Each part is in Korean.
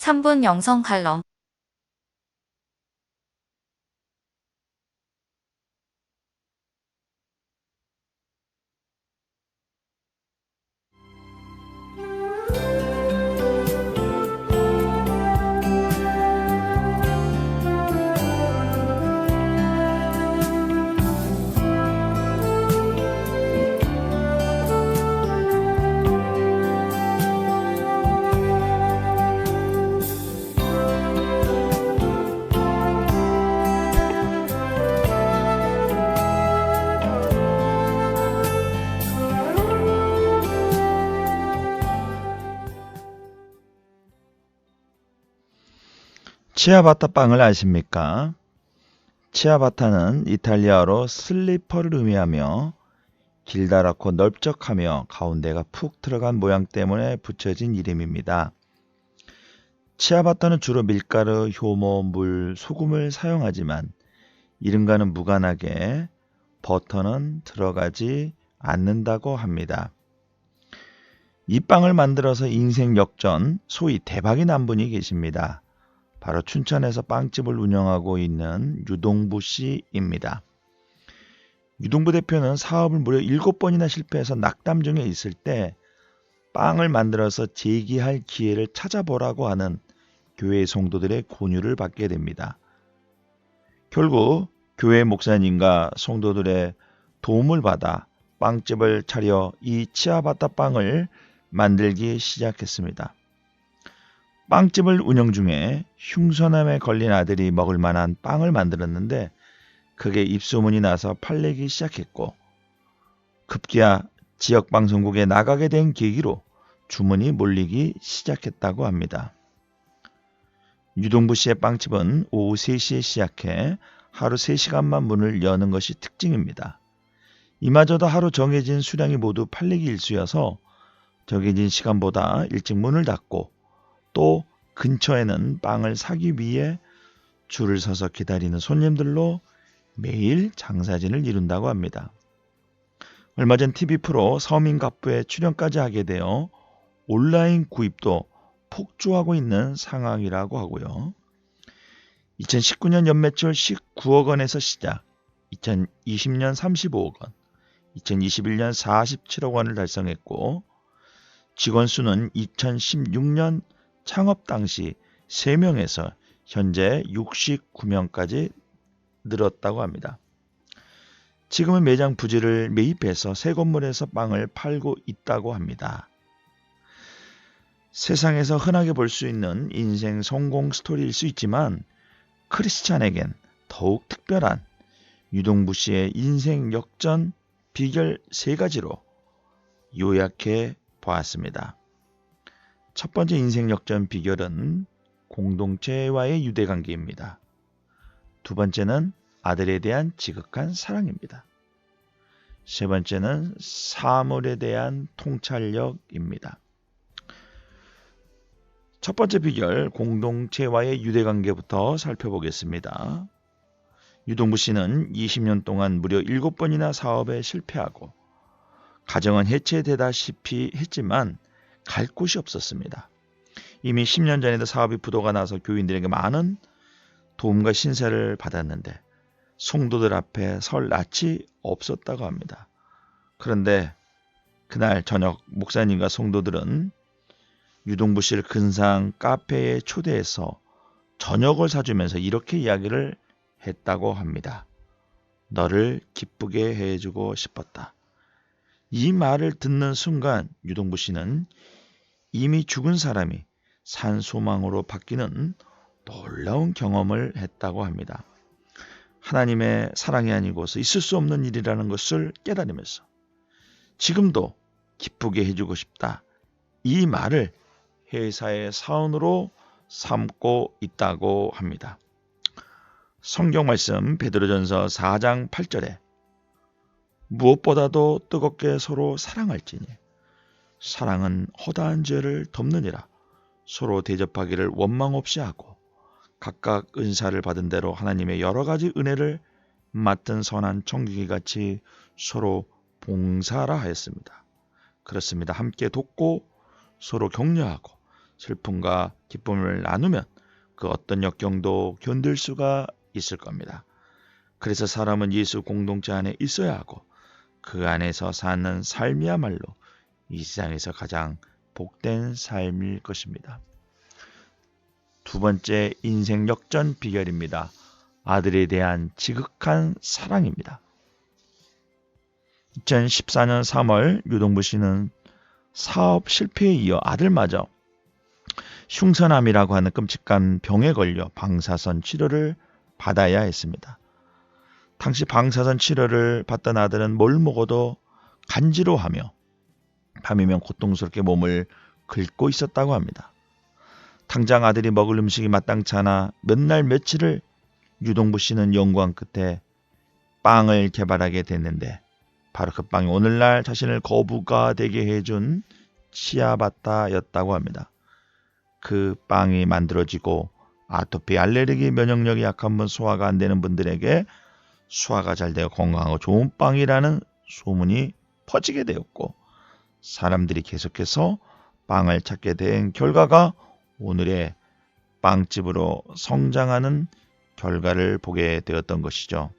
3분 영성 칼럼. 치아바타 빵을 아십니까? 치아바타는 이탈리아어로 슬리퍼를 의미하며 길다랗고 넓적하며 가운데가 푹 들어간 모양 때문에 붙여진 이름입니다. 치아바타는 주로 밀가루, 효모, 물, 소금을 사용하지만 이름과는 무관하게 버터는 들어가지 않는다고 합니다. 이 빵을 만들어서 인생 역전, 소위 대박이 난 분이 계십니다. 바로 춘천에서 빵집을 운영하고 있는 유동부 씨입니다. 유동부 대표는 사업을 무려 7번이나 실패해서 낙담 중에 있을 때 빵을 만들어서 재기할 기회를 찾아보라고 하는 교회 성도들의 권유를 받게 됩니다. 결국 교회 목사님과 성도들의 도움을 받아 빵집을 차려 이 치아바타 빵을 만들기 시작했습니다. 빵집을 운영 중에 흉선암에 걸린 아들이 먹을 만한 빵을 만들었는데 그게 입소문이 나서 팔리기 시작했고 급기야 지역 방송국에 나가게 된 계기로 주문이 몰리기 시작했다고 합니다. 유동부 씨의 빵집은 오후 3시에 시작해 하루 3시간만 문을 여는 것이 특징입니다. 이마저도 하루 정해진 수량이 모두 팔리기 일쑤여서 정해진 시간보다 일찍 문을 닫고 또 근처에는 빵을 사기 위해 줄을 서서 기다리는 손님들로 매일 장사진을 이룬다고 합니다. 얼마 전 TV 프로 서민갑부에 출연까지 하게 되어 온라인 구입도 폭주하고 있는 상황이라고 하고요. 2019년 연매출 19억 원에서 시작, 2020년 35억 원, 2021년 47억 원을 달성했고 직원 수는 2016년 창업 당시 3명에서 현재 69명까지 늘었다고 합니다. 지금은 매장 부지를 매입해서 새 건물에서 빵을 팔고 있다고 합니다. 세상에서 흔하게 볼 수 있는 인생 성공 스토리일 수 있지만 크리스찬에겐 더욱 특별한 유동부 씨의 인생 역전 비결 3가지로 요약해 보았습니다. 첫 번째 인생 역전 비결은 공동체와의 유대관계입니다. 두 번째는 아들에 대한 지극한 사랑입니다. 세 번째는 사물에 대한 통찰력입니다. 첫 번째 비결, 공동체와의 유대관계부터 살펴보겠습니다. 유동부 씨는 20년 동안 무려 7번이나 사업에 실패하고 가정은 해체되다시피 했지만 갈 곳이 없었습니다. 이미 10년 전에도 사업이 부도가 나서 교인들에게 많은 도움과 신세를 받았는데 성도들 앞에 설 낯이 없었다고 합니다. 그런데 그날 저녁 목사님과 성도들은 유동부 씨를 근상 카페에 초대해서 저녁을 사주면서 이렇게 이야기를 했다고 합니다. 너를 기쁘게 해주고 싶었다. 이 말을 듣는 순간 유동부 씨는 이미 죽은 사람이 산 소망으로 바뀌는 놀라운 경험을 했다고 합니다. 하나님의 사랑이 아니고서 있을 수 없는 일이라는 것을 깨달으면서 지금도 기쁘게 해주고 싶다. 이 말을 회사의 사원으로 삼고 있다고 합니다. 성경 말씀 베드로전서 4장 8절에 무엇보다도 뜨겁게 서로 사랑할지니 사랑은 허다한 죄를 덮느니라. 서로 대접하기를 원망 없이 하고 각각 은사를 받은 대로 하나님의 여러 가지 은혜를 맡은 선한 청지기같이 서로 봉사라 하였습니다. 그렇습니다. 함께 돕고 서로 격려하고 슬픔과 기쁨을 나누면 그 어떤 역경도 견딜 수가 있을 겁니다. 그래서 사람은 예수 공동체 안에 있어야 하고 그 안에서 사는 삶이야말로 이 세상에서 가장 복된 삶일 것입니다. 두 번째 인생 역전 비결입니다. 아들에 대한 지극한 사랑입니다. 2014년 3월 유동부 씨는 사업 실패에 이어 아들마저 흉선암이라고 하는 끔찍한 병에 걸려 방사선 치료를 받아야 했습니다. 당시 방사선 치료를 받던 아들은 뭘 먹어도 간지러워하며 밤이면 고통스럽게 몸을 긁고 있었다고 합니다. 당장 아들이 먹을 음식이 마땅치 않아 몇 날 며칠을 유동부 씨는 연구한 끝에 빵을 개발하게 됐는데 바로 그 빵이 오늘날 자신을 거부가 되게 해준 치아바타였다고 합니다. 그 빵이 만들어지고 아토피, 알레르기, 면역력이 약한 분, 소화가 안 되는 분들에게 소화가 잘 되어 건강하고 좋은 빵이라는 소문이 퍼지게 되었고 사람들이 계속해서 빵을 찾게 된 결과가 오늘의 빵집으로 성장하는 결과를 보게 되었던 것이죠.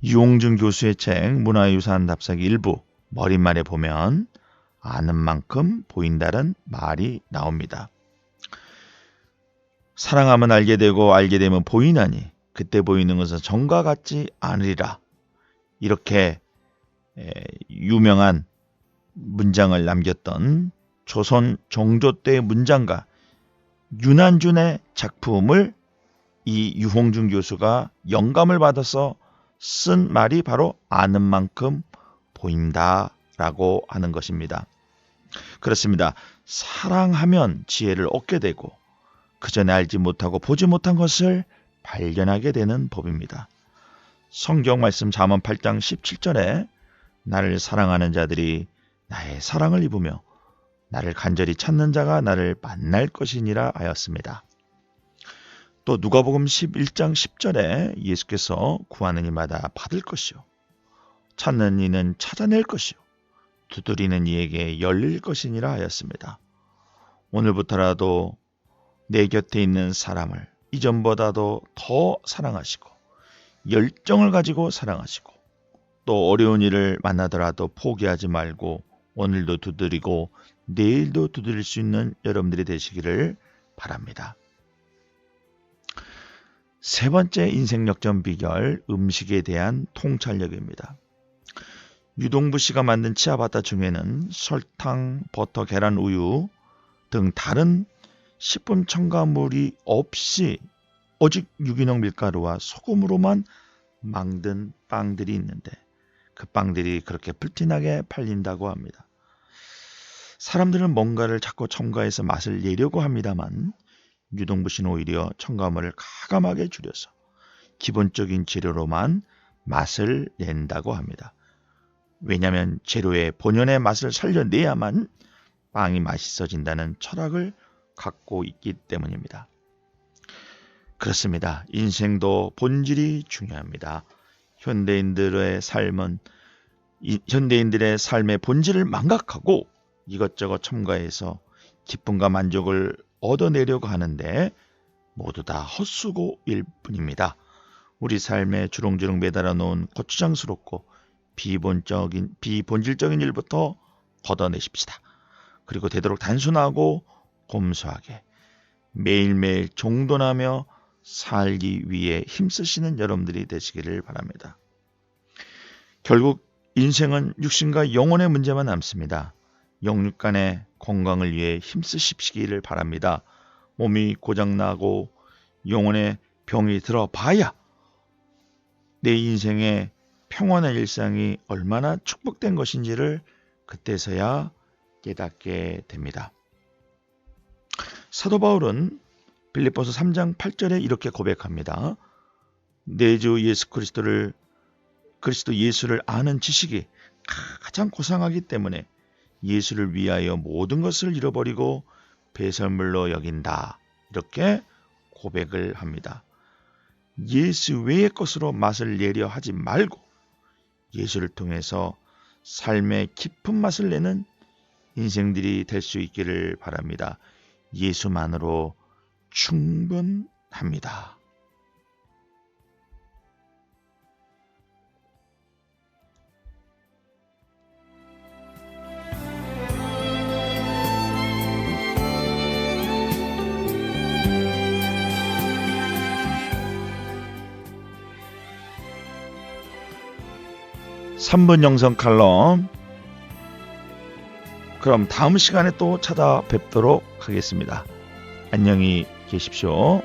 유홍준 교수의 책 문화유산 답사기 일부 머릿말에 보면 아는 만큼 보인다는 말이 나옵니다. 사랑하면 알게 되고 알게 되면 보이나니 그때 보이는 것은 전과 같지 않으리라. 이렇게 유명한 문장을 남겼던 조선 정조 때의 문장가 윤한준의 작품을 이 유홍준 교수가 영감을 받아서 쓴 말이 바로 아는 만큼 보인다라고 하는 것입니다. 그렇습니다. 사랑하면 지혜를 얻게 되고 그 전에 알지 못하고 보지 못한 것을 발견하게 되는 법입니다. 성경 말씀 잠언 8장 17절에 나를 사랑하는 자들이 나의 사랑을 입으며 나를 간절히 찾는 자가 나를 만날 것이니라 하였습니다. 또 누가복음 11장 10절에 예수께서 구하는 이마다 받을 것이요 찾는 이는 찾아낼 것이요 두드리는 이에게 열릴 것이니라 하였습니다. 오늘부터라도 내 곁에 있는 사람을 이전보다도 더 사랑하시고 열정을 가지고 사랑하시고 또 어려운 일을 만나더라도 포기하지 말고 오늘도 두드리고 내일도 두드릴 수 있는 여러분들이 되시기를 바랍니다. 세 번째 인생 역전 비결, 음식에 대한 통찰력입니다. 유동부 씨가 만든 치아바타 중에는 설탕, 버터, 계란, 우유 등 다른 식품 첨가물이 없이 오직 유기농 밀가루와 소금으로만 만든 빵들이 있는데 그 빵들이 그렇게 불티나게 팔린다고 합니다. 사람들은 뭔가를 자꾸 첨가해서 맛을 내려고 합니다만 유동부 씨는 오히려 첨가물을 가감하게 줄여서 기본적인 재료로만 맛을 낸다고 합니다. 왜냐하면 재료의 본연의 맛을 살려내야만 빵이 맛있어진다는 철학을 갖고 있기 때문입니다. 그렇습니다. 인생도 본질이 중요합니다. 현대인들의 삶의 본질을 망각하고 이것저것 첨가해서 기쁨과 만족을 얻어내려고 하는데 모두 다 헛수고일 뿐입니다. 우리 삶에 주렁주렁 매달아 놓은 고추장스럽고 비본질적인 일부터 걷어내십시다. 그리고 되도록 단순하고 곰소하게 매일매일 정돈하며 살기 위해 힘쓰시는 여러분들이 되시기를 바랍니다. 결국 인생은 육신과 영혼의 문제만 남습니다. 영육간의 건강을 위해 힘쓰시기를 바랍니다. 몸이 고장나고 영혼의 병이 들어봐야 내 인생의 평온한 일상이 얼마나 축복된 것인지를 그때서야 깨닫게 됩니다. 사도 바울은 빌립보서 3장 8절에 이렇게 고백합니다. 내 주 예수 그리스도 예수를 아는 지식이 가장 고상하기 때문에 예수를 위하여 모든 것을 잃어버리고 배설물로 여긴다. 이렇게 고백을 합니다. 예수 외의 것으로 맛을 내려 하지 말고 예수를 통해서 삶의 깊은 맛을 내는 인생들이 될 수 있기를 바랍니다. 예수만으로 충분합니다. (3분) 영성 칼럼. 그럼 다음 시간에 또 찾아뵙도록 하겠습니다. 안녕히 계십시오.